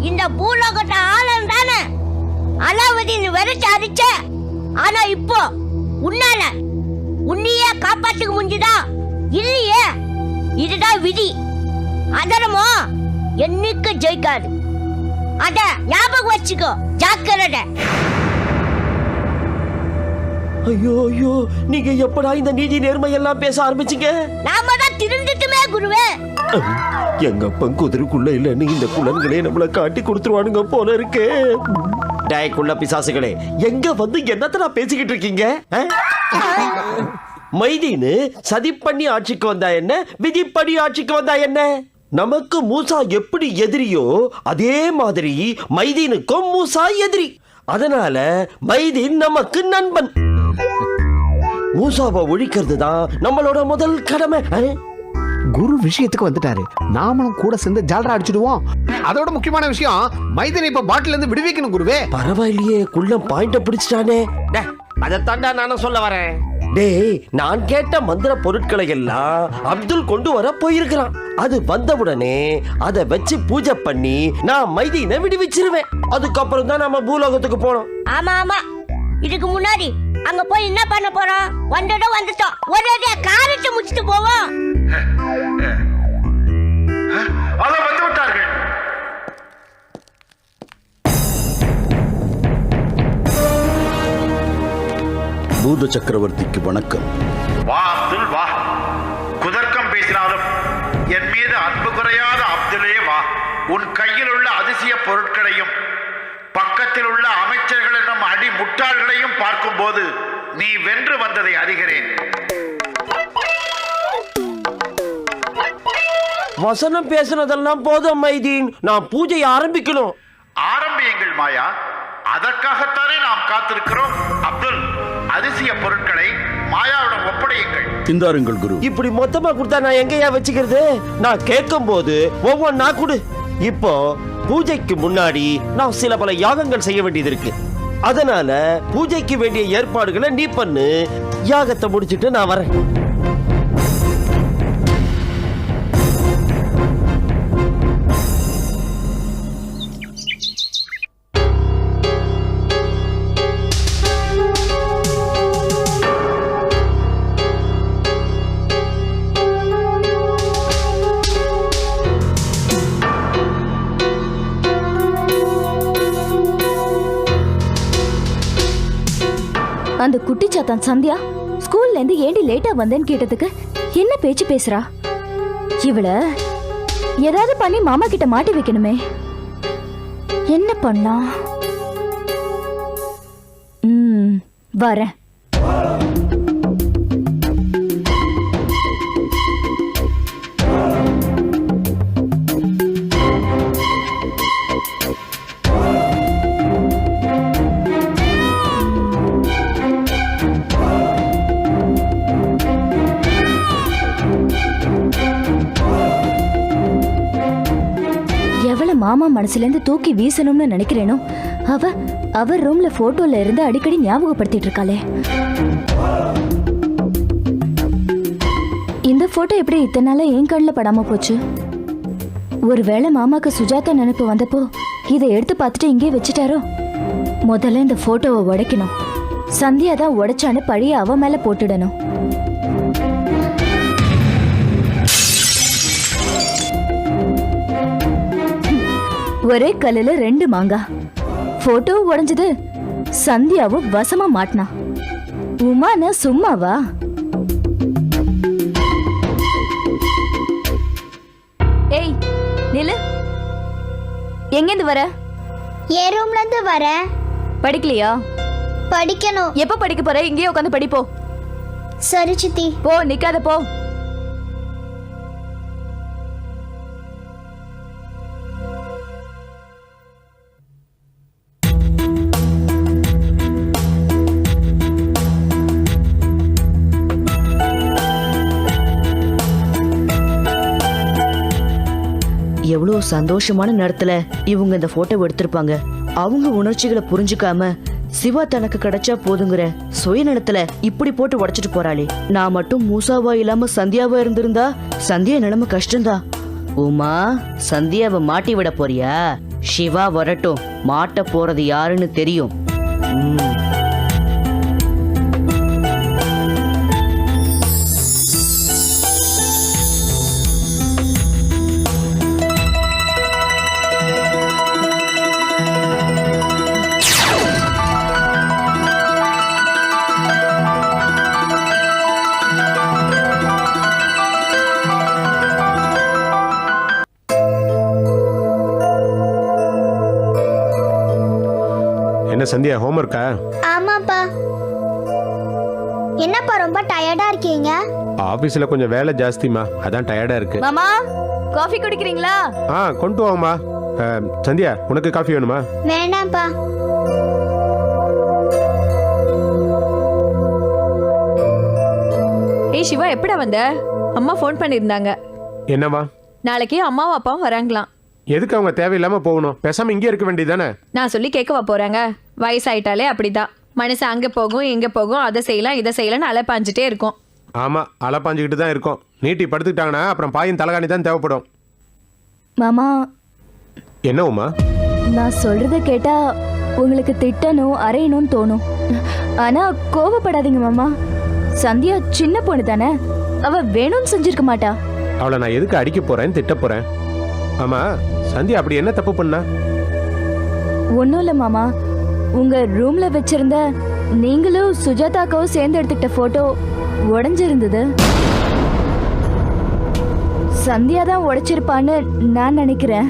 இந்த பூலோகத்தை ஆளம் தானே அலாவுதீன் விரட்டி அடிச்ச. ஆனா இப்போ உன்னால உன்னையே காப்பாத்துக்க முடிஞ்சுதா இல்லையே. இதுதான் விதி. அதரமோ என்னைக்கு ஜெயிக்காது. அத ஞாபகம் வச்சுக்கோ. ஜாக்கிரதை. ஐயோ ஐயோ, நீங்க எப்படா இந்த நீதி நேர்மை எல்லாம் பேச ஆரம்பிச்சீங்க? நாம தான் திருந்துட்டுமே குருவே. எங்க அப்பன் குதிரைக்குள்ள இல்லன்னு இந்த குலன்களே நம்மள காட்டி கொடுத்துருவானுங்க போல இருக்கு. டேக்குள்ள பிசாசுகளே, எங்க வந்து என்னத்த பேசிக்கிட்டு இருக்கீங்க? மைதீனு சதி பண்ணி ஆட்சிக்கு வந்தா என்ன, விதிப்படி ஆட்சிக்கு வந்தா என்ன? நமக்கு மூசா எப்படி எதிரியோ அதே மாதிரி மைதீனுக்கும் மூசா எதிரி. அதனால மைதீன் நமக்கு நண்பன். மூசாவை ஒழிக்கிறது தான் நம்மளோட முதல் கடமை. குரு விஷயத்துக்கு வந்துட்டாரு, நாமளும் கூட சேர்ந்து ஜாலரா அடிச்சிடுவோம். அதோட முக்கியமான விஷயம், மைதனை இப்ப பாட்டில இருந்து விடுவிக்கணும் குருவே. பரவாயில்லையே, குள்ளம் பாயிண்ட பிடிச்சிட்டானே. அதைத்தாண்டா நானும் சொல்ல வரேன். டேய், நான் கேட்ட மந்திர பொருட்களை எல்லாம் அப்துல் கொண்டு வர போயிருக்கிறான். அது வந்தவுடனே அதை வச்சு பூஜை பண்ணி நான் மைதீனை விடுவிச்சிருவேன். அதுக்கப்புறம் தான் நம்ம பூலோகத்துக்கு போனோம். ஆமா ஆமா, இதுக்கு முன்னாடி அங்க போய் என்ன பண்ண போறோம்? வந்துட்டோம். ஒரே காரியத்தை முடிச்சுட்டு போவோம். அதை வந்து விட்டார்கள். பூத சக்கரவர்த்திக்கு வணக்கம். வா அப்துல் வா. குதர்க்கம் பேசினாலும் என் மீது அன்பு குறையாத அப்துலே வா. உன் கையில் உள்ள அதிசய பொருட்களையும் பக்கத்தில் உள்ள அமைச்சர்கள் என்னும் அடி முட்டாள்களையும் பார்க்கும் போது நீ வென்று வந்ததை அறிகிறேன். வசனம் பேசுனதெல்லாம் போதும் மைதீன், நான் பூஜையை ஆரம்பிக்கணும். ஆரம்பியுங்கள் மாயா, அதற்காகத்தானே நாம் காத்திருக்கிறோம். அப்துல், அதிசய பொருட்களை மாயாவிடம் ஒப்படையுங்கள். இந்தாருங்கள் குரு. இப்படி மொத்தமா கொடுத்தா நான் எங்கயா வச்சுக்கிறது? நான் கேட்கும் போது ஒவ்வொன்னா கொடு. இப்போ பூஜைக்கு முன்னாடி நான் சில பல யாகங்கள் செய்ய வேண்டியது இருக்கு. அதனால பூஜைக்கு வேண்டிய ஏற்பாடுகளை நீ பண்ணு. யாகத்தை முடிச்சிட்டு நான் வரேன். அந்த குட்டி சாத்தான் சந்தியா ஸ்கூல்ல இருந்து ஏண்டி லேட்டா வந்தேன்னு கேட்டதுக்கு என்ன பேச்சு பேசுறா? இவள ஏதாவது பண்ணி மாமா கிட்ட மாட்டி வைக்கணுமே. என்ன பண்ணலாம்? வரேன். மாமா மனசுல இருந்து தூக்கி வீசணும்னு நினைக்கிறேனோ அவர் ரூம்ல போட்டோல இருந்து அடிக்கடி ஞாபகப்படுத்திட்டு இருக்காளே. இந்த போட்டோ எப்படி இத்தனை நாளா என் கண்ணுல படாம போச்சு? ஒருவேளை மாமாக்கு சுஜாதா நினைப்பு வந்தப்போ இதை எடுத்து பார்த்துட்டு இங்கே வச்சுட்டாரோ? முதல்ல இந்த போட்டோவை உடைக்கணும். சந்தியா தான் உடைச்சான்னு பழிய அவ மேல போட்டுடணும். ஒரே கல்லுல 2 மாங்காய். போட்டோ உடைஞ்சது, சந்தியாவும் வசமா மாட்டினா. உமானா சும்மாவா? ஏய் நில்லு. எங்கேந்து வர? என் ரூம்ல இருந்து வரேன். படிக்கலையா? படிக்கணும். எப்ப படிக்க போற? இங்கேயே உட்காந்து படிப்போ. சரி சித்தி. போ, நிக்காத போ. எவ்வளவு சந்தோஷமான நேரத்துல இவங்க இந்த போட்டோ எடுத்திருப்பாங்க. அவங்க உணர்ச்சிகளை புரிஞ்சுக்காம சிவா தனக்கு கிடைச்சா போதுங்கிற சுயநலத்துல இப்படி போட்டு உடைச்சிட்டு போறாளே. நான் மட்டும் மூசாவா இல்லாம சந்தியாவா இருந்திருந்தா சந்தியா நிலைமை கஷ்டம்தான். உமா, சந்தியாவை மாட்டி விட போறியா? சிவா வரட்டும், மாட்ட போறது யாருன்னு தெரியும். என்ன சந்தியா, ஹோம்ஒர்க்கா? ஆமாப்பா. என்னப்பா ரொம்ப டயர்டா இருக்கீங்க? ஆபீஸ்ல கொஞ்சம் வேலை ஜாஸ்திமா, அதான் டயர்டா இருக்கு. மாமா காஃபி குடிக்கிறீங்களா? கொண்டு வாங்கம்மா. சந்தியா, உனக்கு காஃபி வேணுமா? வேணாம்ப்பா. ஏய் சிவா, எப்படா வந்த? அம்மா ஃபோன் பண்ணியிருந்தாங்க. என்னவா? நாளைக்கு அம்மாவும் அப்பாவும் வராங்களாம். எதுக்கு அவங்க தேவையில்லாம போகணும்? பேசாம இங்கே இருக்க வேண்டியதானே? நான் சொல்லி கேட்கவா போறாங்க? வயசாயிட்டாலே அப்படிதான். மனுஷன் அங்கே போகும் இங்கே போகும், அதை செய்யலாம் இதை செய்யலாம்னு அலைப்பாஞ்சிட்டே இருக்கும். ஆமா, அலப்பாஞ்சுக்கிட்டு தான் இருக்கும். நீட்டி படுத்துக்கிட்டாங்கன்னா அப்புறம் பாயின் தலகாணி தான் தேவைப்படும். மாமா, என்ன உமா? நான் சொல்றத கேட்டா உங்களுக்கு திட்டணும் அறையணும்னு தோணும். ஆனா கோவப்படாதீங்க மாமா. சந்தியா சின்ன பொண்ணு தானே, அவ வேணும்னு செஞ்சிருக்க மாட்டா. அவளை நான் எதுக்கு அடிக்க போறேன், திட்ட போறேன்? ஆமா, சந்தியா அப்படி என்ன தப்பு பண்ணா? ஒன்றும் இல்லை மாமா, உங்க ரூம்ல வச்சிருந்த நீங்களும் சுஜாதாக்காவும் சேர்ந்து எடுத்துக்கிட்ட போட்டோ உடைஞ்சிருந்தது. சந்தியா தான் உடைச்சிருப்பான்னு நான் நினைக்கிறேன்.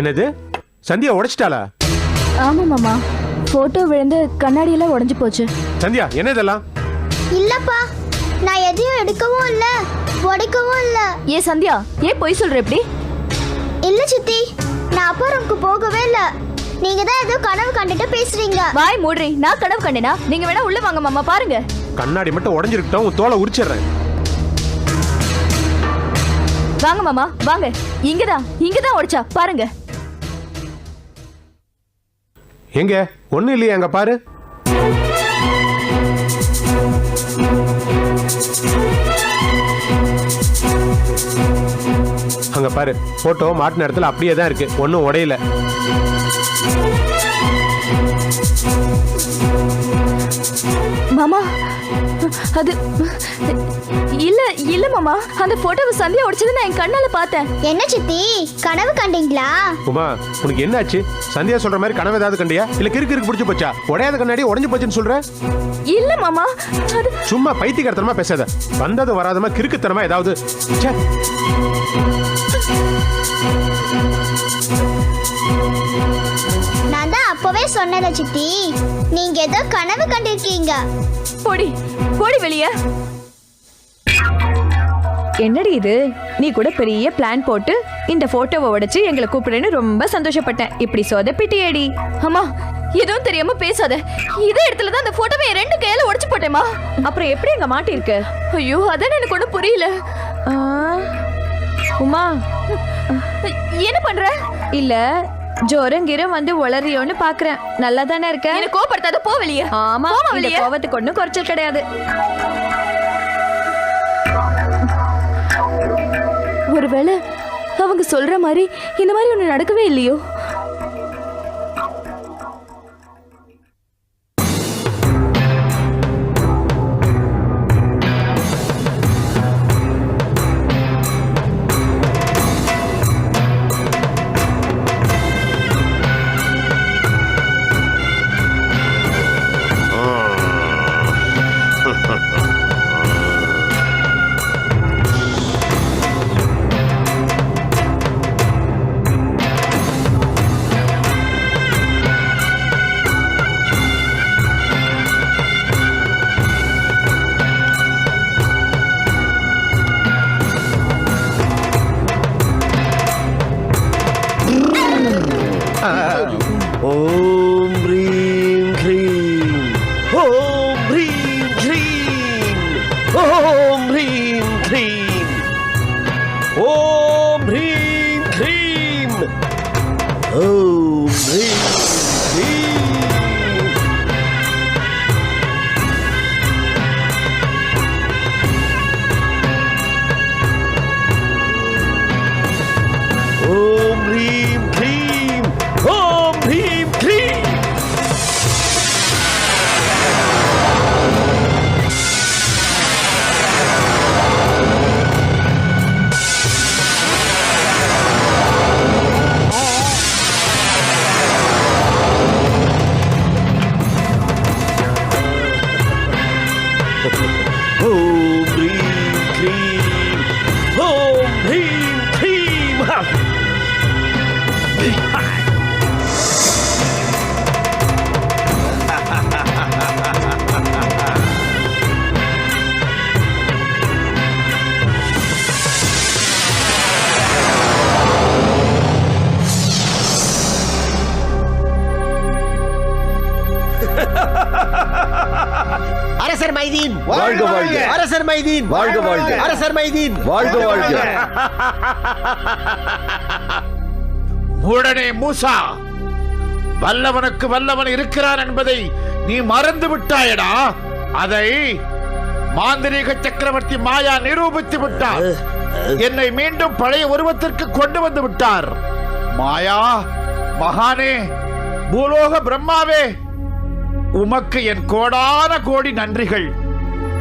என்னது, சந்தியா உடைச்சிட்டாளா? ஆமா மாமா, போட்டோ விழுந்து கண்ணாடியெல்லாம் உடைஞ்சு போச்சு. சந்தியா, என்ன இதெல்லாம்? இல்லப்பா, நான் எதையும் எடுக்கவும் இல்ல உடைக்கவும் இல்ல. ஏ சந்தியா, ஏன் பொய் சொல்ற இப்படி? இல்ல சித்தி, நான் அப்பா ரூமுக்கு போகவே இல்ல. நீங்க தான் ஏதோ கனவு கண்டுட்டு பேசுறீங்க. வாய் மூடுறி. நான் கனவு கண்டேனா? நீங்க வேணா உள்ள வாங்க மாமா, பாருங்க. கண்ணாடி மட்டும் உடைஞ்சிருக்கட்டும், உன் தோலை உரிச்சிடுறேன். வாங்க மாமா வாங்க, இங்கதான் உடைச்சா பாருங்க. எங்க ஒண்ணு இல்லையா? அங்க பாரு. அங்க பாரு, போட்டோ மாட்டின இடத்துல அப்படியே தான் இருக்கு, ஒன்னும் உடையல. மாமா, அது இல்ல மாமா, அந்த போட்டோவை சந்தியா உடைச்சது நான் என் கண்ணால பார்த்தேன். என்ன சித்தி, கனவு கண்டீங்களா? உமா, உனக்கு என்ன ஆச்சு? சந்தியா சொல்ற மாதிரி கனவு ஏதாவது கண்டியா? இல்ல கிறுக்கு பிடிச்சு போச்சா? உடையாத கண்ணாடி உடைஞ்சு போச்சுன்னு சொல்ற? இல்ல மாமா, அது சும்மா பைத்தியக்காரத்தனமா பேசாத. வந்தது வராதமா கிறுக்குத்தனமா ஏதாவது. ச்சே. நான் தான் அப்பவே சொன்னல சித்தி, நீங்க ஏதோ கனவு கண்டிருக்கீங்க. போடி வெளியே. என்னடி இது? நீ கூட பெரிய பிளான் போட்டு இந்த போட்டோவை உடைச்சு எங்களை கூப்பிடுறேன்னு ரொம்ப சந்தோஷப்பட்டேன். இப்படி சொதப்பிட்டியேடி. அம்மா, எதுவும் தெரியாம பேசாத. இதே இடத்துல தான் அந்த போட்டோவை என் 2 கையால உடைச்சு போட்டேமா. அப்புறம் எப்படி அங்க மாட்டிருக்கு? ஐயோ, அதான் எனக்கு ஒன்றும் புரியல. உமா, என்ன பண்ற? இல்ல ஜோரங்கிரம் வந்து உளறியோன்னு பாக்குறேன். நல்லா தானே இருக்க? என்ன கோபப்படுத்தாத, போ வெளியே. ஆமா, போமா இந்த வெளியே. கோவத்துக்கு ஒண்ணும் குறைச்சல் கிடையாது. ஒருவேளை அவங்க சொல்ற மாதிரி இந்த மாதிரி ஒண்ணு நடக்கவே இல்லையோ? ஓம் ரீம் க்ரீம், ஓம் ரீம் க்ரீம், ஓம் ரீம் க்ரீம், ஓம் ரீம் க்ரீம், ஓம் ரீம் க்ரீம். ஓம் ரீம் க்ரீம், வாழ்க வாழ்க அரசர் மைதீன் வாழ்க வாழ்க அரசர் மைதீன் வாழ்க வாழ்க மூடனே மூசா, வல்லவனுக்கு வல்லவன் இருக்கிறான் என்பதை நீ மறந்து விட்டாயடா. அதை மாந்திரீக சக்கரவர்த்தி மாயா நிரூபித்து விட்டார். என்னை மீண்டும் பழைய உருவத்திற்கு கொண்டு வந்து விட்டார். மாயா மகானே, பூலோக பிரம்மாவே, உமக்கு என் கோடான கோடி நன்றிகள்.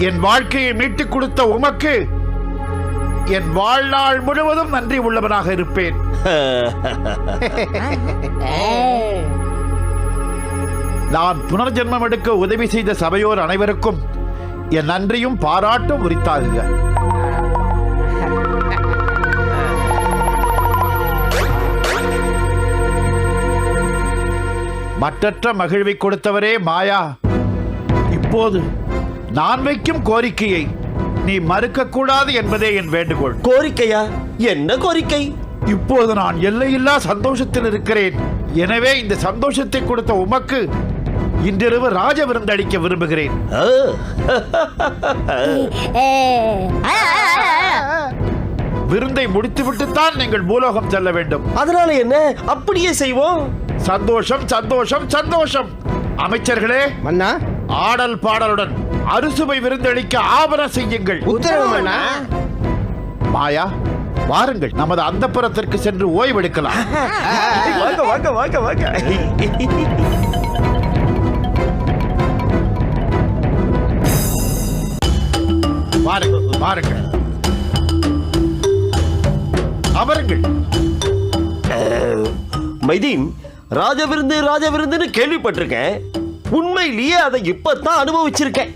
என் வாழ்க்கையை மீட்டுக் கொடுத்த உமக்கு என் வாழ்நாள் முழுவதும் நன்றி உள்ளவனாக இருப்பேன். நான் புனர்ஜென்மம் எடுக்க உதவி செய்த சபையோர் அனைவருக்கும் என் நன்றியும் பாராட்டும் உரித்தாகுக. மற்றற்ற மகிழ்வை கொடுத்தவரே மாயா, இப்போது நான் வைக்கும் கோரிக்கையை நீ மறுக்க கூடாது என்பதே என் வேண்டுகோள். கோரிக்கையா? என்ன கோரிக்கை? இப்போது நான் எல்லையில்லா சந்தோஷத்தில் இருக்கிறேன். எனவே இந்த சந்தோஷத்தை கொடுத்த உமக்கு இன்றிரவு ராஜ விருந்தளிக்க விரும்புகிறேன். விருந்தை முடித்துவிட்டுத்தான் நீங்கள் பூலோகம் செல்ல வேண்டும். அதனால என்ன? அப்படியே செய்வோம். சந்தோஷம் சந்தோஷம் சந்தோஷம். அமைச்சர்களே, மன்னா, ஆடல் பாடலுடன் அறுசுவை விருந்தளிக்க ஆவணம் செய்யுங்கள். உத்தரவு மன்னா. மாயா, வாருங்கள், நமது அந்தப்புறத்திற்கு சென்று ஓய்வெடுக்கலாம். வாங்க வாங்க வாங்க வாங்க. வாருங்கள் வாருங்கள், அமருங்கள். மைதீன், ராஜவிருந்துன்னு கேள்விப்பட்டிருக்கேன். உண்மையிலேயே அதை இப்பதான் அனுபவிச்சிருக்கேன்.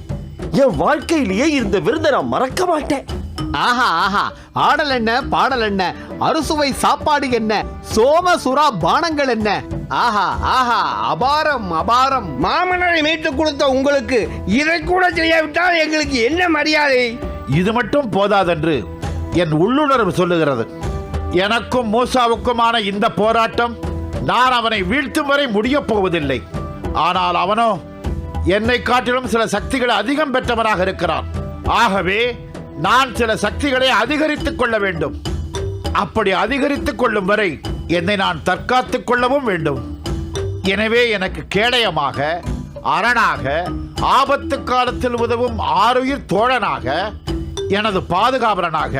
என் வாழ்க்கையிலேயே இந்த விருந்தை நான் மறக்க மாட்டேன். ஆஹா ஆஹா, ஆடல் என்ன, பாடல் என்ன, அறுசுவை சாப்பாடு என்ன, சோம சுறா பானங்கள் என்ன, ஆஹா ஆஹா, அபாரம் அபாரம். மாமன்னரை மீட்டு கொடுத்த உங்களுக்கு இதை கூட செய்யாவிட்டால் எங்களுக்கு என்ன மரியாதை? இது மட்டும் போதாதென்று என் உள்ளுணர்வு சொல்லுகிறது. எனக்கும் மூசாவுக்குமான இந்த போராட்டம் நான் அவனை வீழ்த்தும் வரை முடியப் போவதில்லை. ஆனால் அவனோ என்னை காட்டிலும் சில சக்திகளை அதிகம் பெற்றவனாக இருக்கிறான். ஆகவே நான் சில சக்திகளை அதிகரித்துக் கொள்ள வேண்டும். அப்படி அதிகரித்துக் கொள்ளும் வரை என்னை நான் தற்காத்துக் கொள்ளவும் வேண்டும். எனவே எனக்கு கேடயமாக, அரணாக, ஆபத்து காலத்தில் உதவும் ஆருயிர் தோழனாக, எனது பாதுகாவலனாக,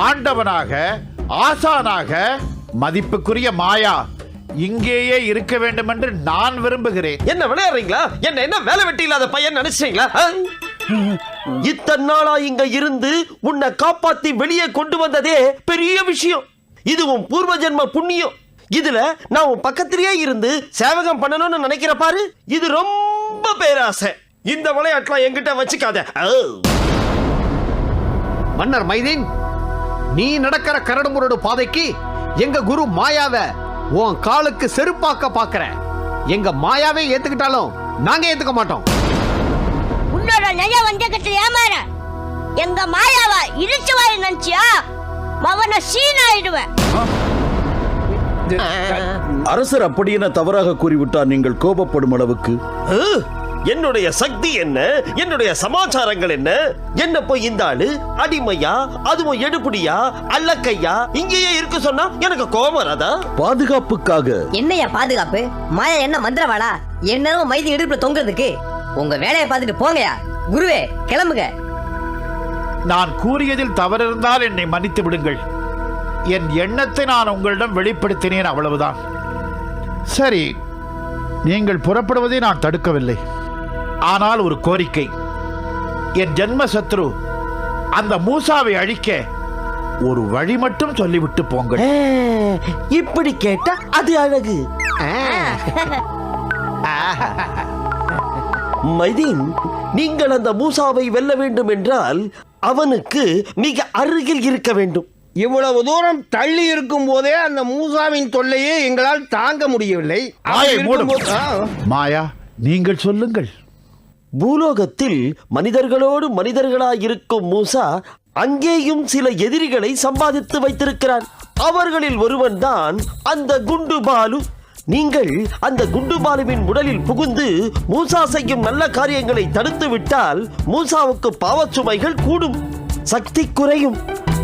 ஆண்டவனாக, ஆசானாக மதிப்புக்குரிய மாயா இங்கேயே இருக்க வேண்டும் என்று நான் விரும்புகிறேன். என்ன விளையாடுறீங்களா? என்ன வேலை வெட்டி இல்லாத பையன் நினைச்சீங்களா? இத்தனை நாளா இங்க இருந்து உன்னை காப்பாத்தி வெளியே கொண்டு வந்ததே பெரிய விஷயம். இது உன் பூர்வ ஜென்ம புண்ணியம். இதுல நான் உன் பக்கத்திலேயே இருந்து சேவகம் பண்ணணும்னு நினைக்கிற பாரு, இது ரொம்ப பேராசை. இந்த விளையாட்டுலாம் என்கிட்ட வச்சுக்காத. மன்னர் மைதீன், நீ நடக்கிற கரடுமுரடு பாதைக்கு எங்க குரு மாயாவை உன் காலுக்கு செருப்பாக்க பாக்குற. எங்க மாயாவே ஏத்துக்கிட்டாலும் நாங்க ஏத்துக்க மாட்டோம். உன்னோட நெய்ய வஞ்சகத்தை ஏமாற எங்க மாயாவா இடிச்சு வாரி நினைச்சியா? மவன சீனாயிடுவேன். அரசர் அப்படி என தவறாக கூறிவிட்டார். நீங்கள் கோபப்படும் அளவுக்கு என்னுடைய சக்தி என்ன, என்னுடைய சமாச்சாரங்கள் என்ன? என்ன போய் இந்த ஆளு அடிமையா, அதுவும் எடுப்புடியா, அல்லக்கையா இங்கேயே இருக்க சொன்னா எனக்கு கோபம் வராதா? பாதுகாப்புக்காக. என்னையா பாதுகாப்பு? மாயா என்ன மந்திரவாளா? என்னவும் மைதி இடுப்புல தொங்குறதுக்கு? உங்க வேலையை பார்த்துட்டு போங்கயா. குருவே, கிளம்புங்க. நான் கூறியதில் தவறு இருந்தால் என்னை மன்னித்து விடுங்கள். என் எண்ணத்தை நான் உங்களிடம் வெளிப்படுத்தினேன், அவ்வளவுதான். சரி, நீங்கள் புறப்படுவதை நான் தடுக்கவில்லை. ஆனால் ஒரு கோரிக்கை. என் ஜென்ம சத்ரு அந்த மூசாவை அழிக்க ஒரு வழி மட்டும் சொல்லிவிட்டு போங்கள். இப்படி கேட்டா அது அழகு. மைதீன், நீங்கள் அந்த மூசாவை வெல்ல வேண்டும் என்றால் அவனுக்கு மிக அருகில் இருக்க வேண்டும். இவ்வளவு தூரம் தள்ளி இருக்கும் போதே அந்த மூசாவின் தொல்லையே எங்களால் தாங்க முடியவில்லை. மாயா, நீங்கள் சொல்லுங்கள். பூலோகத்தில் மனிதர்களோடு மனிதர்களாய் இருக்கும் மூசா அங்கேயும் சில எதிரிகளை சம்பாதித்து வைத்திருக்கிறான். அவர்களில் ஒருவன் தான் அந்த குண்டு பாலு. நீங்கள் அந்த குண்டுபாலுவின் உடலில் புகுந்து மூசா செய்யும் நல்ல காரியங்களை தடுத்து விட்டால் மூசாவுக்கு பாவச்சுமைகள் கூடும், சக்தி குறையும்,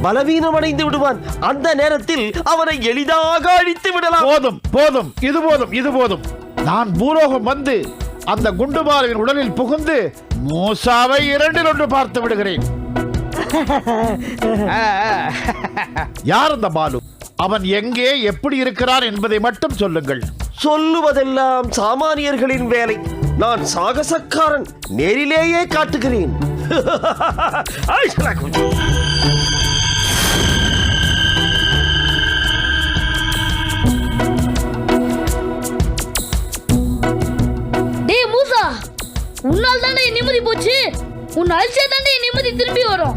பலவீனமடைந்து விடுவான். அந்த நேரத்தில் அவனை எளிதாக அழித்து விடலாம். போதும் போதும், இது போதும். நான் பூலோகம் வந்து அந்த குண்டுபாலுவின் உடலில் புகுந்து மூசாவை 2 ஒன்று பார்த்து விடுகிறேன். யார் அந்த பாலு? அவன் எங்கே, எப்படி இருக்கிறான் என்பதை மட்டும் சொல்லுங்கள். சொல்லுவதெல்லாம் சாமானியர்களின் வேலை. நான் சாகசக்காரன், நேரிலேயே காட்டுகிறேன். டேய் மூசா, உன்னால் தானே நிம்மதி போச்சு. உன் அழிச்சா தானே நிம்மதி திரும்பி வரும்.